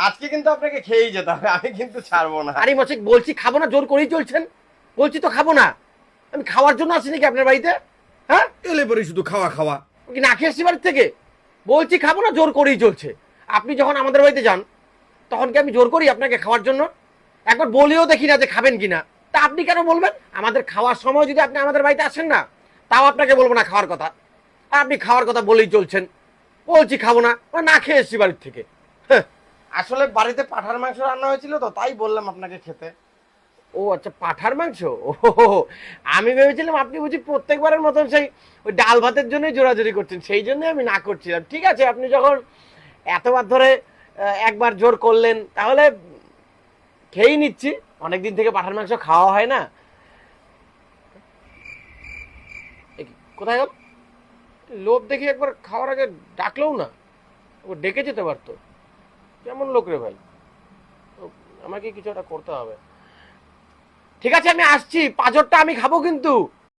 আজকে কিন্তু আপনাকে খেয়েই যেতে হবে, আমি কিন্তু ছাড়বো না। আরে মশাই বলছি খাবো না, জোর করেই চলছেন। বলছি তো খাবো না, আমি খাওয়ার জন্য আসি নাকি আপনার বাড়িতে? হ্যাঁ, এলে পরে শুধু খাওয়া খাওয়া। কি না খেয়ে এসছি বাড়ির থেকে? বলছি খাবো না, জোর করেই চলছে। আপনি যখন আমাদের বাড়িতে যান তখন কি আমি জোর করি আপনাকে খাওয়ার জন্য? একবার বলেও দেখি না যে খাবেন কিনা। তা আপনি কেন বলবেন? আমাদের খাওয়ার সময় যদি আপনি আমাদের বাড়িতে আসেন না, তাও আপনাকে বলবো না খাওয়ার কথা। আর আপনি খাওয়ার কথা বলেই চলছেন। বলছি খাবো না, না খেয়ে এসছি বাড়ির থেকে। হ্যাঁ। আসলে বাড়িতে পাঁঠার মাংস রান্না হয়েছিল তো, তাই বললাম আপনাকে খেতে। ও আচ্ছা, পাঁঠার মাংস। ও আমি ভেবেছিলাম আপনি বুঝি প্রত্যেকবারের মতন সেই ওই ডাল ভাতের জন্যই জোরাজোরি করছেন, সেই জন্য আমি না করছিলাম। ঠিক আছে, আপনি যখন এতবার ধরে একবার জোর করলেন তাহলে খেয়েই নিচ্ছি। অনেকদিন থেকে পাঁঠার মাংস খাওয়া হয় না। এ কি, কোথায় গেল? লোভ দেখি একবার খাওয়ার আগে ডাকলেও না, ও ডেকে যেতে পারতো। কেমন লোক রে ভাই! ও, আমাকে কিছু একটা করতে হবে। ঠিক আছে, আমি আসছি, পাঁচরটা আমি খাবো কিন্তু।